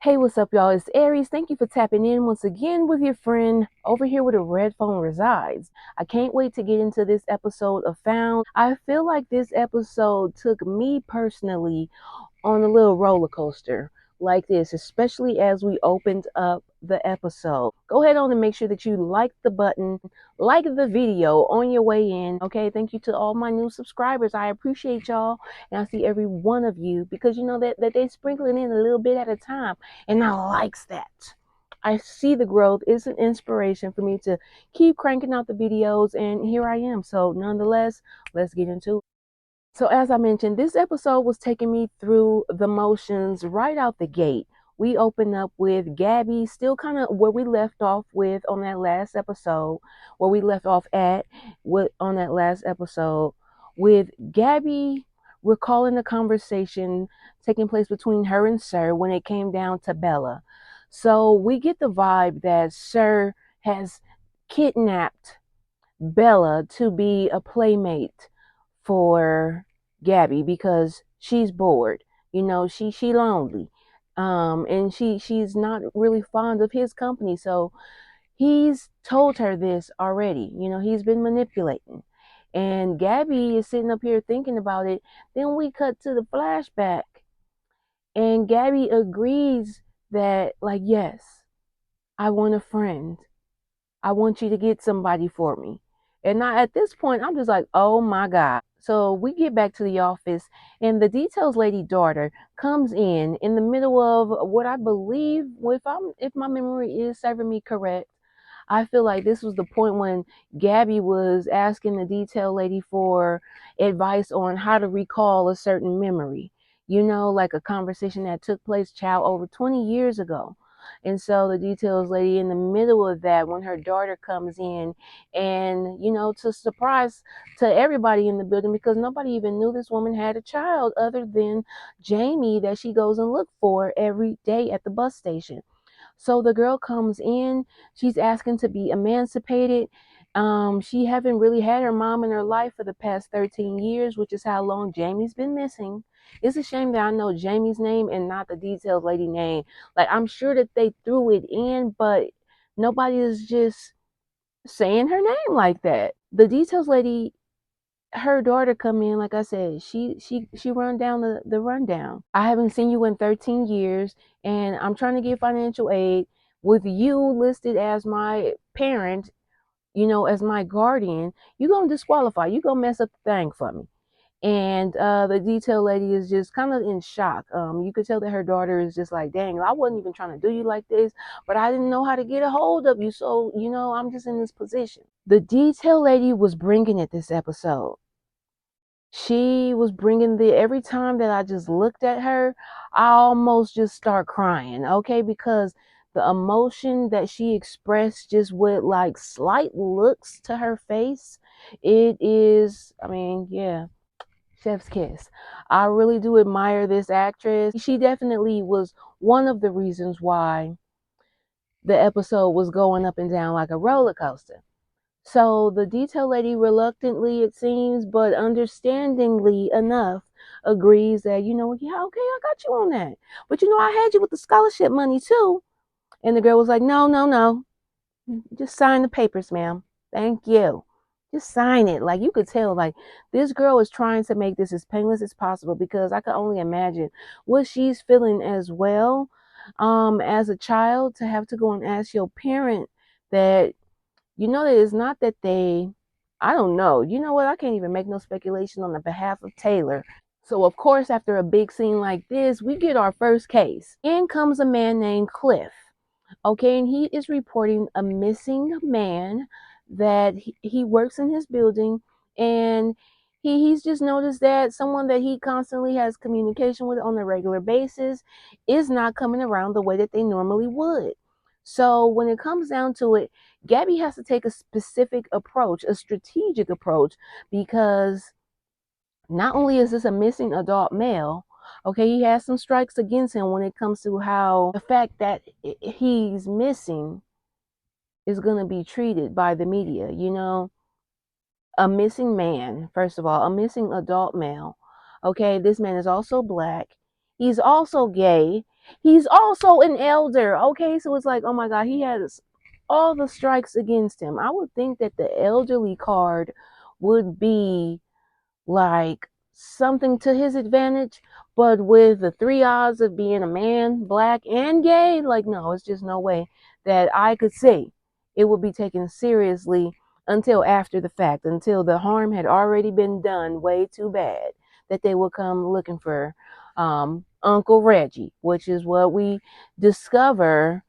Hey, what's up, y'all? It's Aries. Thank you for tapping in once again with your friend over here where the red phone resides. I can't wait to get into this episode of Found. I feel like this episode took me personally on a little roller coaster like this, especially as we opened up the episode. Go ahead on and make sure that you like the button, like the video on your way in. Okay, thank you to all my new subscribers. I appreciate y'all, and I see every one of you because you know that they sprinkling in a little bit at a time, and I likes that. I see the growth. It's an inspiration for me to keep cranking out the videos, and here I am. So, nonetheless, let's get into it. So, as I mentioned, this episode was taking me through the motions right out the gate. We open up with Gabi, still kind of where we left off with on that last episode, where we left off at with on that last episode, with Gabi recalling the conversation taking place between her and Sir when it came down to Bella. So we get the vibe that Sir has kidnapped Bella to be a playmate for Gabi because she's bored. You know, she lonely. And she's not really fond of his company. So he's told her this already. You know, he's been manipulating. And Gabi is sitting up here thinking about it. Then we cut to the flashback and Gabi agrees that like, yes, I want a friend. I want you to get somebody for me. And now at this point, I'm just like, oh my God. So we get back to the office, and the details lady daughter comes in the middle of what I believe, if my memory is serving me correct, I feel like this was the point when Gabi was asking the detail lady for advice on how to recall a certain memory. You know, like a conversation that took place, child, over 20 years ago. And so the details lady in the middle of that, when her daughter comes in, and you know, to surprise to everybody in the building because nobody even knew this woman had a child other than Jamie that she goes and look for every day at the bus station. So the girl comes in, she's asking to be emancipated. She haven't really had her mom in her life for the past 13 years, which is how long Jamie's been missing. It's a shame that I know Jamie's name and not the details lady name. Like I'm sure that they threw it in, but nobody is just saying her name like that. The details lady, her daughter come in, like I said, she run down the rundown. I haven't seen you in 13 years and I'm trying to get financial aid with you listed as my parent, you know, as my guardian. You gonna disqualify, you gonna mess up the thing for me. And the detail lady is just kind of in shock. You could tell that her daughter is just like, dang, I wasn't even trying to do you like this, but I didn't know how to get a hold of you. So, you know, I'm just in this position. The detail lady was bringing it this episode. She was bringing the every time that I just looked at her, I almost just start crying, okay? Because the emotion that she expressed just with like slight looks to her face, it is, I mean, yeah, chef's kiss. I really do admire this actress. She definitely was one of the reasons why the episode was going up and down like a roller coaster. So the detail lady reluctantly, it seems, but understandingly enough, agrees that, you know, yeah, okay, I got you on that. But you know, I had you with the scholarship money too. And the girl was like, no, no, no. Just sign the papers, ma'am. Thank you. Just sign it. Like you could tell, like this girl is trying to make this as painless as possible because I could only imagine what she's feeling as well. As a child to have to go and ask your parent that you know that it's not that they, I don't know. You know what? I can't even make no speculation on the behalf of Taylor. So, of course, after a big scene like this, we get our first case. In comes a man named Cliff. Okay, and he is reporting a missing man that he works in his building, and he's just noticed that someone that he constantly has communication with on a regular basis is not coming around the way that they normally would. So when it comes down to it, Gabi has to take a specific approach, a strategic approach, because not only is this a missing adult male, okay, he has some strikes against him when it comes to how the fact that he's missing is going to be treated by the media. You know, a missing man, first of all, a missing adult male. Okay, this man is also black. He's also gay. He's also an elder. Okay, so it's like, oh my God, he has all the strikes against him. I would think that the elderly card would be like something to his advantage, but with the three odds of being a man, black, and gay, like, no, it's just no way that I could see it would be taken seriously until after the fact, until the harm had already been done way too bad, that they would come looking for Uncle Reggie, which is what we discover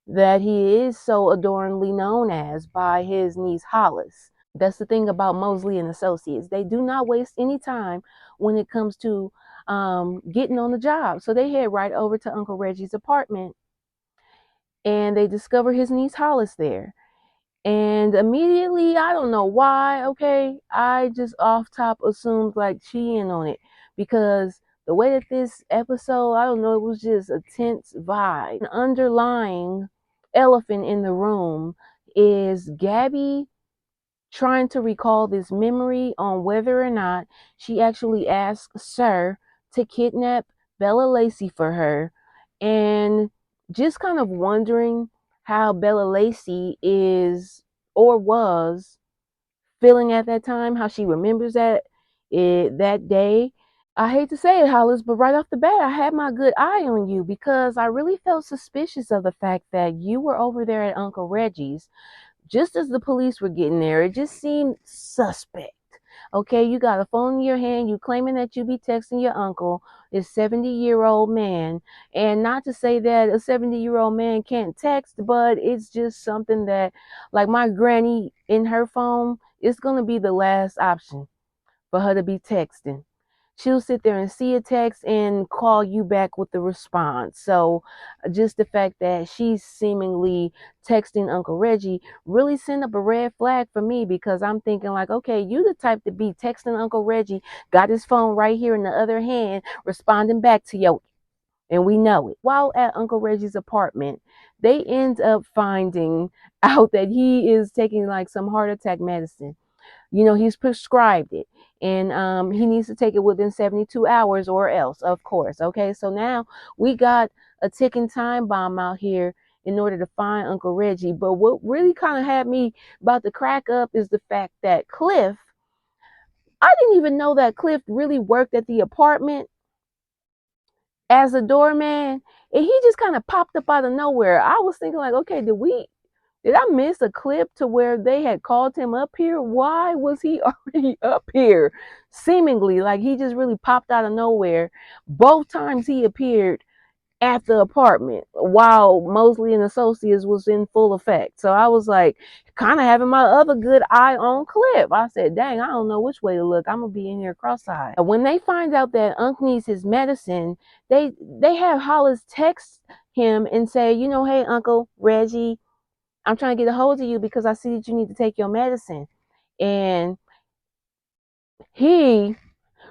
that he is so adornedly known as by his niece Hollis. That's the thing about Mosley and Associates. They do not waste any time when it comes to getting on the job. So they head right over to Uncle Reggie's apartment and they discover his niece Hollis there. And immediately, I don't know why, okay, I just off top assumed like she in on it because the way that this episode, I don't know, it was just a tense vibe. An underlying elephant in the room is Gabi trying to recall this memory on whether or not she actually asked Sir to kidnap Bella Lacey for her, and just kind of wondering how Bella Lacey is or was feeling at that time, how she remembers that day. I hate to say it, Hollis, but right off the bat, I had my good eye on you because I really felt suspicious of the fact that you were over there at Uncle Reggie's just as the police were getting there. It just seemed suspect. Okay, you got a phone in your hand, you claiming that you be texting your uncle, this 70-year-old man. And not to say that a 70-year-old man can't text, but it's just something that, like my granny in her phone, it's going to be the last option for her to be texting. She'll sit there and see a text and call you back with the response. So just the fact that she's seemingly texting Uncle Reggie really sent up a red flag for me because I'm thinking like, okay, you the type to be texting Uncle Reggie, got his phone right here in the other hand, responding back to you. And we know it. While at Uncle Reggie's apartment, they end up finding out that he is taking like some heart attack medicine. You know, he's prescribed it and he needs to take it within 72 hours or else, of course. Okay, so now we got a ticking time bomb out here in order to find Uncle Reggie. But what really kind of had me about to crack up is the fact that Cliff, I didn't even know that Cliff really worked at the apartment as a doorman. And he just kind of popped up out of nowhere. I was thinking like, okay, did I miss a clip to where they had called him up here? Why was he already up here? Seemingly, like he just really popped out of nowhere. Both times he appeared at the apartment while Mosley and Associates was in full effect. So I was like, kind of having my other good eye on Clip. I said, dang, I don't know which way to look. I'm gonna be in here cross-eyed. When they find out that Unc needs his medicine, they have Hollis text him and say, you know, hey, Uncle Reggie, I'm trying to get a hold of you because I see that you need to take your medicine. And he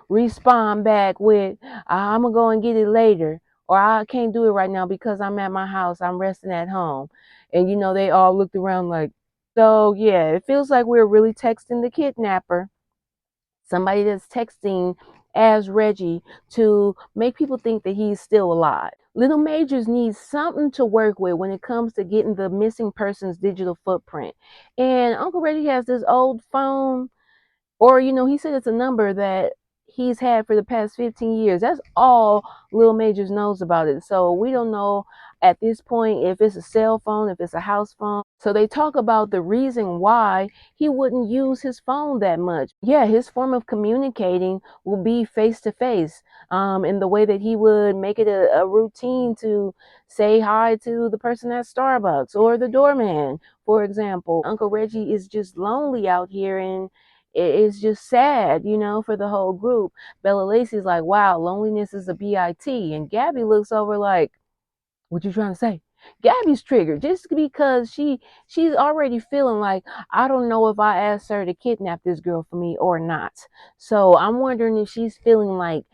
respond back with, I'm gonna go and get it later, or I can't do it right now because I'm at my house, I'm resting at home. And you know, they all looked around like, so yeah, it feels like we're really texting the kidnapper, somebody that's texting as Reggie to make people think that he's still alive. Little Majors needs something to work with when it comes to getting the missing person's digital footprint. And Uncle Reggie has this old phone, or, you know, he said it's a number that he's had for the past 15 years. That's all Lil Majors knows about it. So we don't know at this point if it's a cell phone, if it's a house phone. So they talk about the reason why he wouldn't use his phone that much. Yeah, his form of communicating will be face to face, in the way that he would make it a routine to say hi to the person at Starbucks or the doorman, for example. Uncle Reggie is just lonely out here and it's just sad, you know, for the whole group. Bella Lacey's like, wow, loneliness is a BIT. And Gabby looks over like, what you trying to say? Gabby's triggered just because she's already feeling like, I don't know if I asked her to kidnap this girl for me or not. So I'm wondering if she's feeling like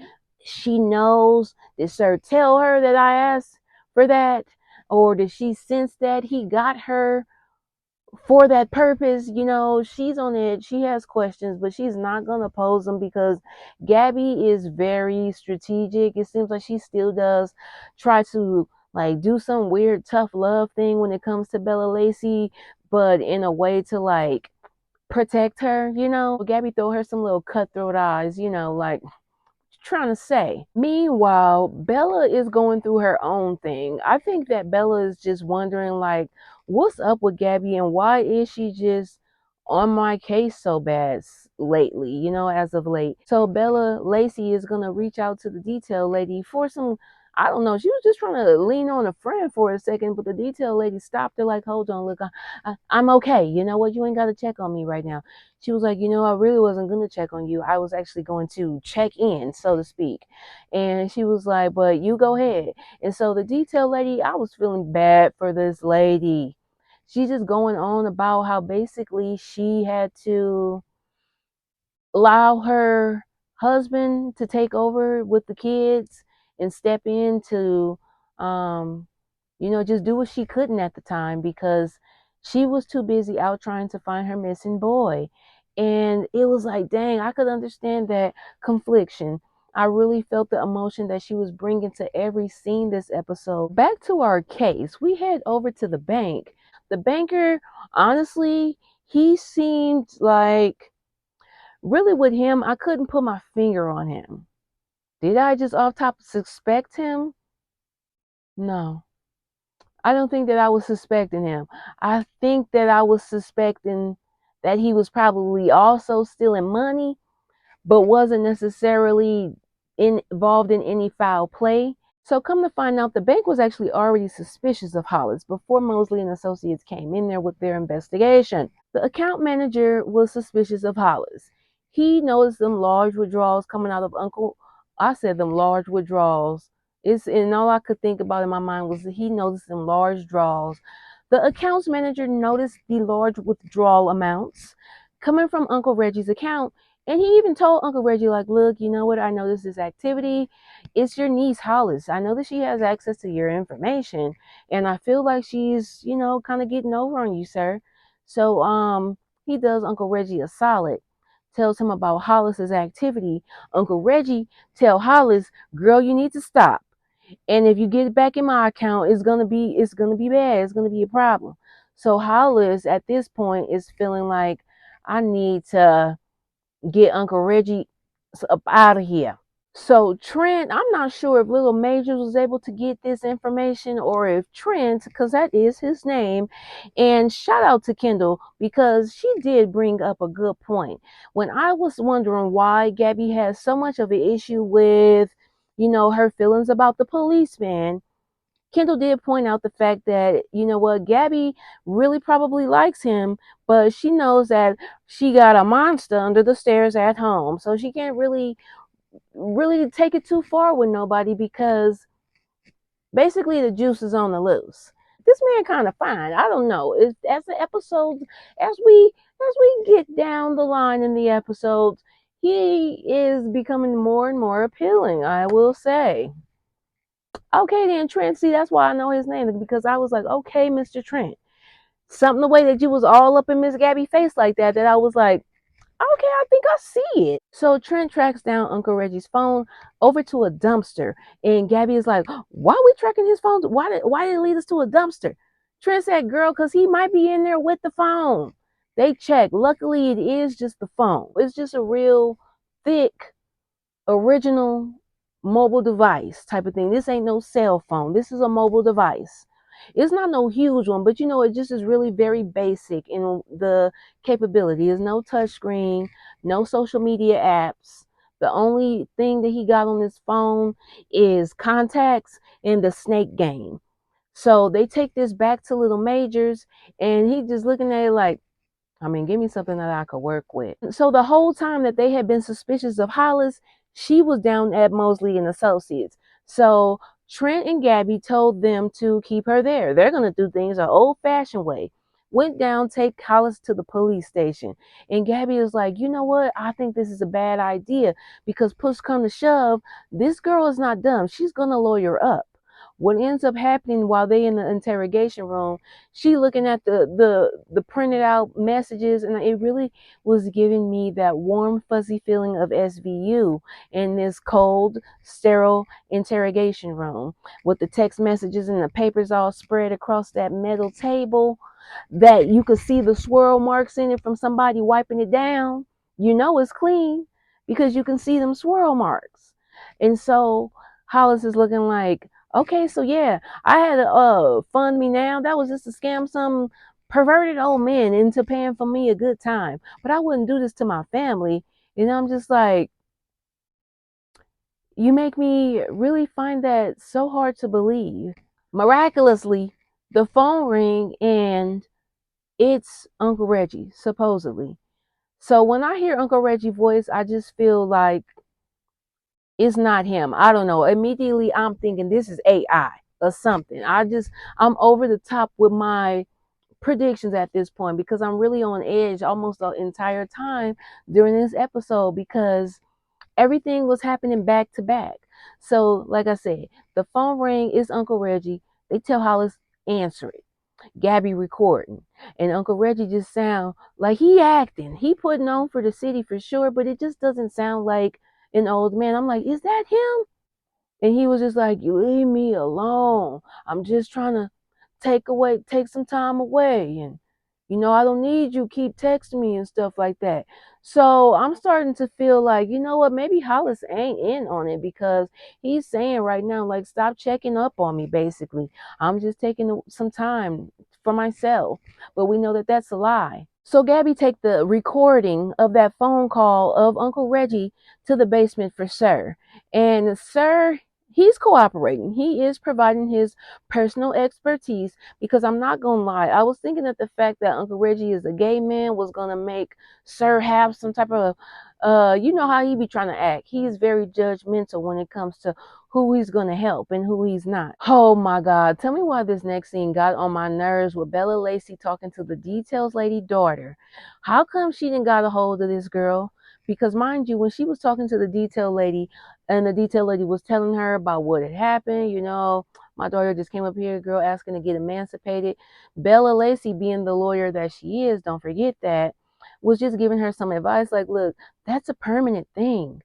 she knows, did Sir tell her that I asked for that? Or did she sense that he got her for that purpose, she's on it. She has questions, but she's not going to pose them because Gabi is very strategic. It seems like she still does try to like do some weird tough love thing when it comes to Bella Lacey, but in a way to like protect her. Gabi throw her some little cutthroat eyes, like trying to say. Meanwhile, Bella is going through her own thing. I think that Bella is just wondering, like, what's up with Gabi and why is she just on my case so bad lately, as of late. So Bella Lacey is going to reach out to the detail lady for some. I don't know. She was just trying to lean on a friend for a second, but the detail lady stopped her like, hold on, look, I'm okay. You know what? You ain't got to check on me right now. She was like, I really wasn't going to check on you. I was actually going to check in, so to speak. And she was like, but you go ahead. And so the detail lady, I was feeling bad for this lady. She's just going on about how basically she had to allow her husband to take over with the kids and step in to um, just do what she couldn't at the time because she was too busy out trying to find her missing boy. And it was like, dang, I could understand that confliction. I really felt the emotion that she was bringing to every scene this episode. Back to our case, we head over to the bank. The banker, honestly, he seemed like, really with him, I couldn't put my finger on him. Did I just off top suspect him? No. I don't think that I was suspecting him. I think that I was suspecting that he was probably also stealing money, but wasn't necessarily involved in any foul play. So come to find out, the bank was actually already suspicious of Hollis before Mosley and Associates came in there with their investigation. The account manager was suspicious of Hollis. He noticed them large withdrawals coming out of Uncle. I said them large withdrawals. And all I could think about in my mind was that he noticed them large draws. The accounts manager noticed the large withdrawal amounts coming from Uncle Reggie's account, and he even told Uncle Reggie, like, look, you know what? I noticed this activity. It's your niece, Hollis. I know that she has access to your information, and I feel like she's, kind of getting over on you, sir. So, he does Uncle Reggie a solid, tells him about Hollis's activity. Uncle Reggie tell Hollis, girl, you need to stop. And if you get back in my account, it's gonna be bad. It's gonna be a problem. So Hollis at this point is feeling like I need to get Uncle Reggie up out of here. So Trent, I'm not sure if Little Majors was able to get this information or if Trent, because that is his name. And shout out to Kendall because she did bring up a good point. When I was wondering why Gabi has so much of an issue with, her feelings about the policeman, Kendall did point out the fact that, Gabi really probably likes him, but she knows that she got a monster under the stairs at home. So she can't really take it too far with nobody because basically the juice is on the loose. This man kind of fine. I don't know. As the episodes, as we get down the line in the episodes, he is becoming more and more appealing, I will say. Okay, then Trent. See, that's why I know his name because I was like, okay, Mr. Trent. Something the way that you was all up in Miss Gabby's face like that I was like, okay, I think I see it. So Trent tracks down Uncle Reggie's phone over to a dumpster, and Gabi is like, "Why are we tracking his phone? Why did it lead us to a dumpster?" Trent said, "Girl, because he might be in there with the phone." They check. Luckily, it is just the phone. It's just a real thick original mobile device type of thing. This ain't no cell phone. This is a mobile device. It's not no huge one, but it just is really very basic in the capability. There's no touchscreen, no social media apps. The only thing that he got on his phone is contacts and the snake game. So they take this back to Little Majors, and he just looking at it like, give me something that I could work with. So the whole time that they had been suspicious of Hollis, she was down at Mosley and Associates. So Trent and Gabi told them to keep her there. They're going to do things an old-fashioned way. Went down, take Hollis to the police station. And Gabi was like, you know what? I think this is a bad idea because push come to shove, this girl is not dumb. She's going to lawyer up. What ends up happening while they in the interrogation room, she looking at the printed out messages, and it really was giving me that warm fuzzy feeling of SVU in this cold, sterile interrogation room with the text messages and the papers all spread across that metal table that you could see the swirl marks in it from somebody wiping it down. You know it's clean because you can see them swirl marks. And so Hollis is looking like, okay, so yeah, I had a fund me now. That was just to scam some perverted old men into paying for me a good time. But I wouldn't do this to my family. And I'm just like, you make me really find that so hard to believe. Miraculously, the phone ring and it's Uncle Reggie, supposedly. So when I hear Uncle Reggie's voice, I just feel like it's not him. I don't know. Immediately I'm thinking this is AI or something. I'm over the top with my predictions at this point because I'm really on edge almost the entire time during this episode because everything was happening back to back. So, like I said, the phone ring is Uncle Reggie. They tell Hollis answer it. Gabi recording. And Uncle Reggie just sound like he acting. He putting on for the city for sure, but it just doesn't sound like an old man. I'm like, is that him? And he was just like, you leave me alone. I'm just trying to take some time away. And, I don't need you keep texting me and stuff like that. So I'm starting to feel like, you know what, maybe Hollis ain't in on it because he's saying right now, like, stop checking up on me, basically. I'm just taking some time for myself. But we know that that's a lie. So Gabi take the recording of that phone call of Uncle Reggie to the basement for Sir. And Sir, he's cooperating. He is providing his personal expertise because I'm not going to lie. I was thinking that the fact that Uncle Reggie is a gay man was going to make Sir have some type of, you know how he be trying to act. He is very judgmental when it comes to who he's going to help and who he's not. Oh my God. Tell me why this next scene got on my nerves with Bella Lacey talking to the details lady daughter. How come she didn't got a hold of this girl? Because mind you, when she was talking to the detail lady and the detail lady was telling her about what had happened, my daughter just came up here, girl, asking to get emancipated. Bella Lacey, being the lawyer that she is, don't forget that, was just giving her some advice like, look, that's a permanent thing.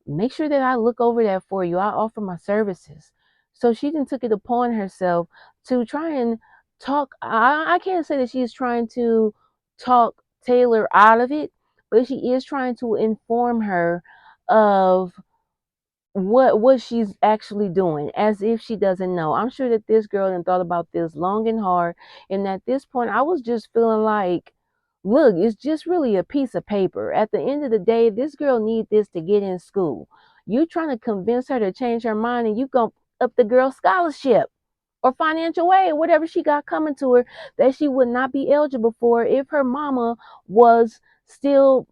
Make sure that I look over that for you. I offer my services. So she then took it upon herself to try and talk. I can't say that she's trying to talk Taylor out of it, but she is trying to inform her of what she's actually doing, as if she doesn't know. I'm sure that this girl done thought about this long and hard, and at this point I was just feeling like, look, it's just really a piece of paper. At the end of the day, this girl needs this to get in school. You trying to convince her to change her mind, and you go up the girl's scholarship or financial aid, whatever she got coming to her that she would not be eligible for if her mama was still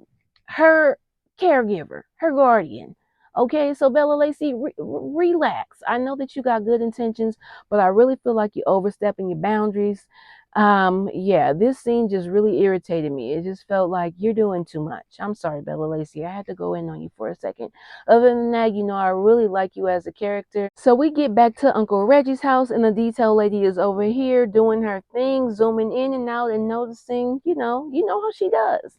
her caregiver, her guardian. Okay, so Bella Lacey, relax. I know that you got good intentions, but I really feel like you're overstepping your boundaries. Yeah, this scene just really irritated me. It just felt like you're doing too much. I'm sorry, Bella Lacey. I had to go in on you for a second. Other than that, I really like you as a character. So we get back to Uncle Reggie's house, and the detail lady is over here doing her thing, zooming in and out and noticing, how she does.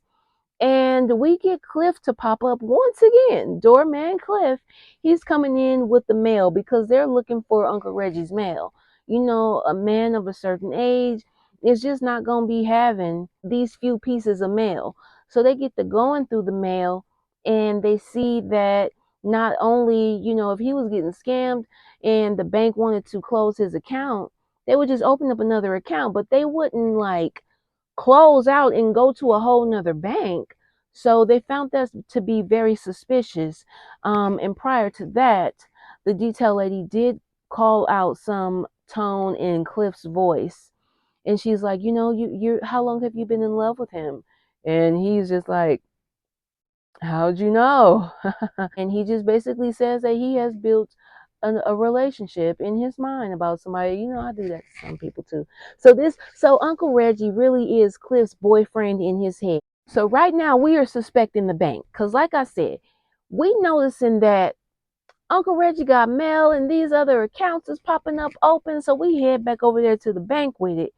And we get Cliff to pop up once again. Doorman Cliff, he's coming in with the mail because they're looking for Uncle Reggie's mail. A man of a certain age is just not going to be having these few pieces of mail. So they get to going through the mail and they see that not only, if he was getting scammed and the bank wanted to close his account, they would just open up another account, but they wouldn't like close out and go to a whole nother bank. So they found that to be very suspicious. And prior to that, the detail lady did call out some tone in Cliff's voice. And she's like, you're how long have you been in love with him? And he's just like, how'd you know? And he just basically says that he has built a relationship in his mind about somebody. I do that to some people too. So Uncle Reggie really is Cliff's boyfriend in his head. So right now we are suspecting the bank because, like I said, we noticing that Uncle Reggie got mail and these other accounts is popping up open. So we head back over there to the bank with it.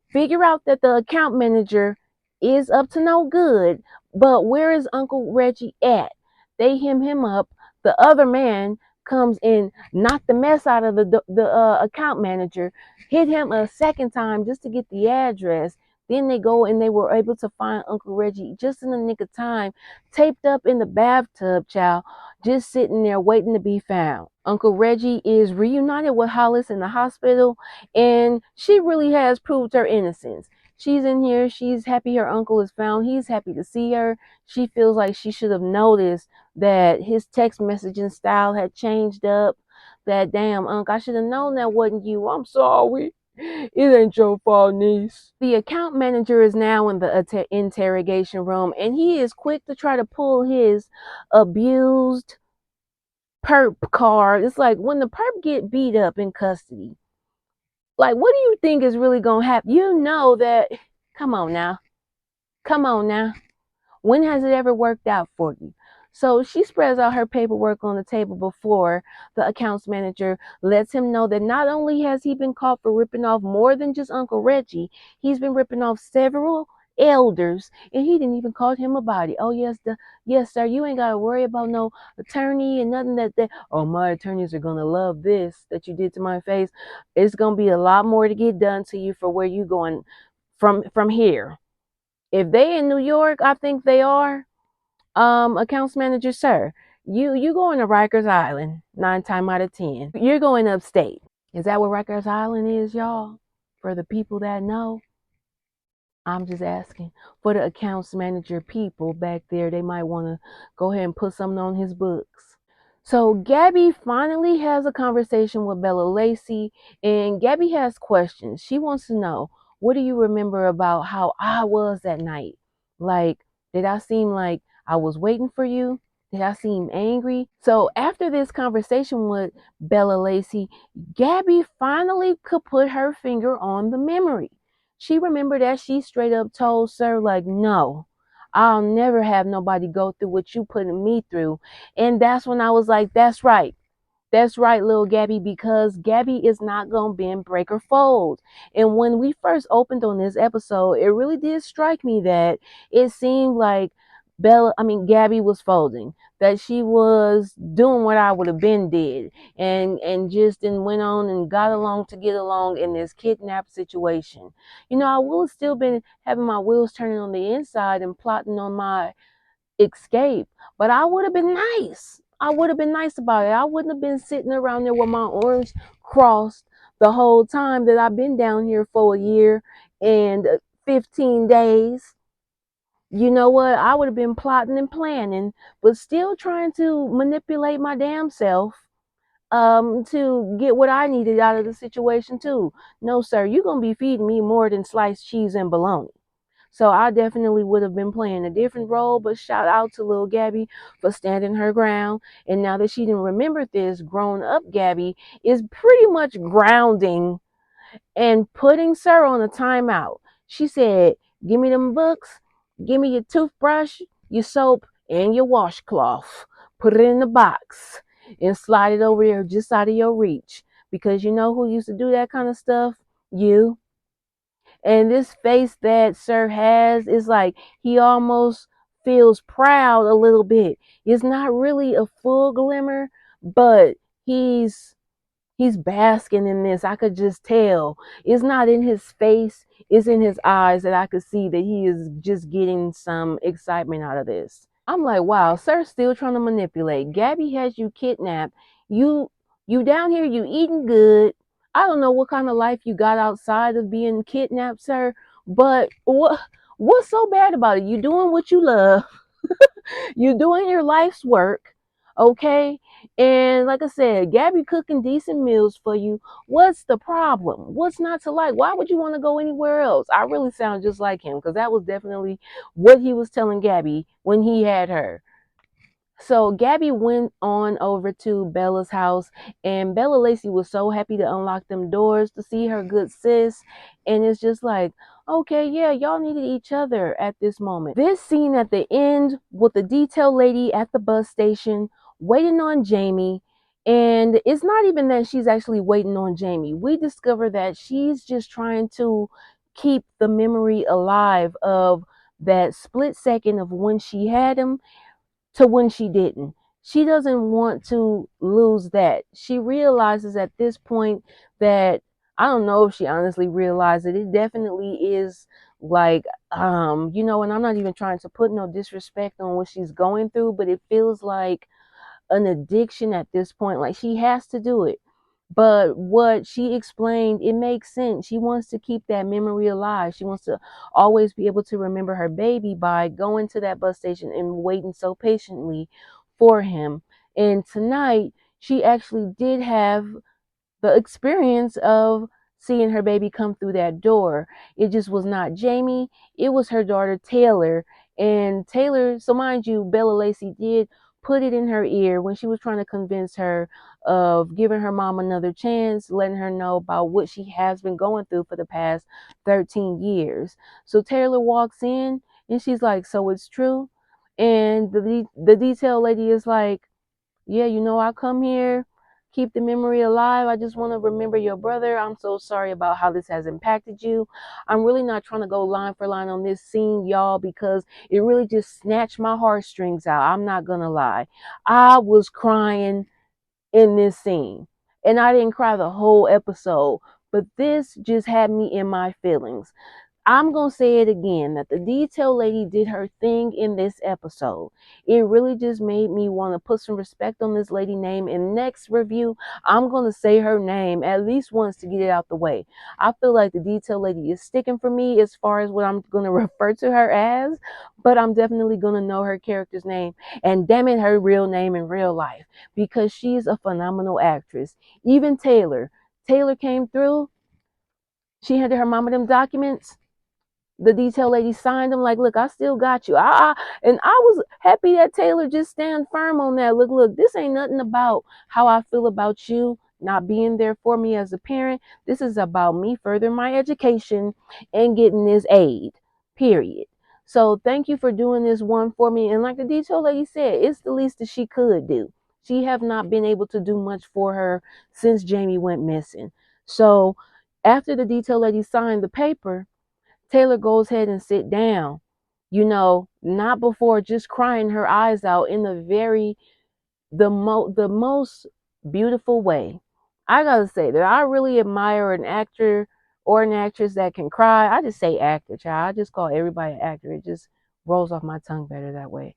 Figure out that the account manager is up to no good. But where is Uncle Reggie at? They him up. The other man comes in, knocked the mess out of the account manager, hit him a second time just to get the address. Then they go and they were able to find Uncle Reggie just in the nick of time, taped up in the bathtub, child, just sitting there waiting to be found. Uncle Reggie is reunited with Hollis in the hospital, and she really has proved her innocence. She's in here. She's happy her uncle is found. He's happy to see her. She feels like she should have noticed that his text messaging style had changed up. That damn uncle, I should have known that wasn't you. I'm sorry. It ain't your fault, niece. The account manager is now in the interrogation room, and he is quick to try to pull his abused perp card. It's like when the perp get beat up in custody, like what do you think is really gonna happen? You know that. Come on now. Come on now. When has it ever worked out for you? So she spreads out her paperwork on the table before the accounts manager lets him know that not only has he been caught for ripping off more than just Uncle Reggie, he's been ripping off several elders, and he didn't even call him a body. Oh yes, sir, you ain't gotta worry about no attorney and nothing that oh, my attorneys are gonna love this that you did to my face. It's gonna be a lot more to get done to you for where you going from here. If they in New York, I think they are, accounts manager, sir, you going to Rikers Island 9 times out of 10. You're going upstate. Is that what Rikers Island is, y'all? For the people that know, I'm just asking. For the accounts manager people back there, they might want to go ahead and put something on his books. So Gabi finally has a conversation with Bella Lacey, and Gabi has questions. She wants to know, what do you remember about how I was that night? Like, did I seem like I was waiting for you? Did I seem angry? So after this conversation with Bella Lacey, Gabi finally could put her finger on the memory. She remembered that she straight up told Sir, like, no, I'll never have nobody go through what you putting me through. And that's when I was like, that's right. That's right, little Gabi, because Gabi is not going to bend, break, or fold. And when we first opened on this episode, it really did strike me that it seemed like Gabi was folding, that she was doing what I would have been did, and just then went on and got along to get along in this kidnap situation. You know, I would have still been having my wheels turning on the inside and plotting on my escape, but I would have been nice. I would have been nice about it. I wouldn't have been sitting around there with my arms crossed the whole time that I've been down here for a year and 15 days. You know what? I would have been plotting and planning, but still trying to manipulate my damn self to get what I needed out of the situation too. No, sir, you're gonna be feeding me more than sliced cheese and bologna. So I definitely would have been playing a different role, but shout out to little Gabi for standing her ground. And now that she didn't remember this, grown up Gabi is pretty much grounding and putting Sir on a timeout. She said, give me them books, give me your toothbrush, your soap, and your washcloth. Put it in the box and slide it over there just out of your reach. Because you know who used to do that kind of stuff? You. And this face that Sir has is like he almost feels proud a little bit. It's not really a full glimmer, but he's basking in this. I could just tell. It's not in his face, it's in his eyes that I could see that he is just getting some excitement out of this. I'm like, wow, Sir's still trying to manipulate. Gabi has you kidnapped. You down here, you eating good. I don't know what kind of life you got outside of being kidnapped, sir, but what's so bad about it? You doing what you love. You doing your life's work, okay? And like I said, Gabi cooking decent meals for you. What's the problem? What's not to like? Why would you want to go anywhere else? I really sound just like him because that was definitely what he was telling Gabi when he had her. So Gabi went on over to Bella's house, and Bella Lacey was so happy to unlock them doors to see her good sis. And it's just like, okay, yeah, y'all needed each other at this moment. This scene at the end with the detail lady at the bus station waiting on Jamie. And it's not even that she's actually waiting on Jamie. We discover that she's just trying to keep the memory alive of that split second of when she had him to when she didn't. She doesn't want to lose that. She realizes at this point that, I don't know if she honestly realized it. It definitely is like, and I'm not even trying to put no disrespect on what she's going through, but it feels like an addiction at this point. Like she has to do it. But what she explained, it makes sense. She wants to keep that memory alive. She wants to always be able to remember her baby by going to that bus station and waiting so patiently for him. And tonight, she actually did have the experience of seeing her baby come through that door. It just was not Jamie, it was her daughter Taylor. And Taylor, so mind you, Bella Lacey did put it in her ear when she was trying to convince her of giving her mom another chance, letting her know about what she has been going through for the past 13 years. So Taylor walks in and she's like, "So it's true?" And the detail lady is like, "Yeah, I come here, keep the memory alive. I just want to remember your brother. I'm so sorry about how this has impacted you. I'm really not trying to go line for line on this scene, y'all, because it really just snatched my heartstrings out. I'm not going to lie. I was crying in this scene, and I didn't cry the whole episode, but this just had me in my feelings. I'm going to say it again that the detail lady did her thing in this episode. It really just made me want to put some respect on this lady name. In next review, I'm going to say her name at least once to get it out the way. I feel like the detail lady is sticking for me as far as what I'm going to refer to her as, but I'm definitely going to know her character's name and damn it, her real name in real life because she's a phenomenal actress. Even Taylor came through. She handed her mama them documents. The detail lady signed them like, "Look, I still got you." And I was happy that Taylor just stand firm on that. Look, this ain't nothing about how I feel about you not being there for me as a parent. This is about me furthering my education and getting this aid, period. So thank you for doing this one for me. And like the detail lady said, it's the least that she could do. She have not been able to do much for her since Jamie went missing. So after the detail lady signed the paper, Taylor goes ahead and sit down, not before just crying her eyes out in the most beautiful way. I gotta say that I really admire an actor or an actress that can cry. I just say actor, child. I just call everybody an actor. It just rolls off my tongue better that way.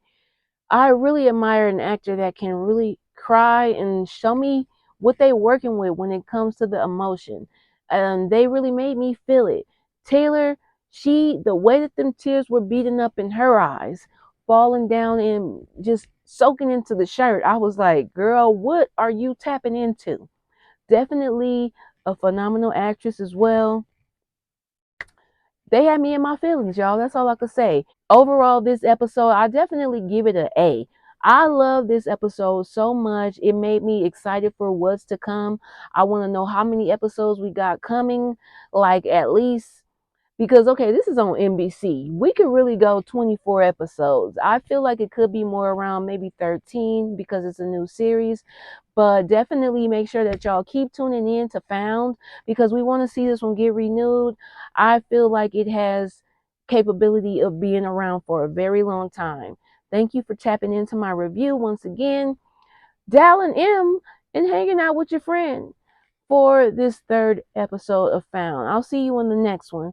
I really admire an actor that can really cry and show me what they're working with when it comes to the emotion. And they really made me feel it. Taylor, the way that them tears were beating up in her eyes, falling down and just soaking into the shirt, I was like, girl, what are you tapping into? Definitely a phenomenal actress as well. They had me in my feelings, y'all. That's all I could say. Overall, this episode, I definitely give it an A. I love this episode so much. It made me excited for what's to come. I want to know how many episodes we got coming. Like at least because okay, this is on NBC. We could really go 24 episodes. I feel like it could be more around maybe 13 because it's a new series. But definitely make sure that y'all keep tuning in to Found because we want to see this one get renewed. I feel like it has capability of being around for a very long time. Thank you for tapping into my review once again. Dal and M and hanging out with your friend for this third episode of Found. I'll see you in the next one.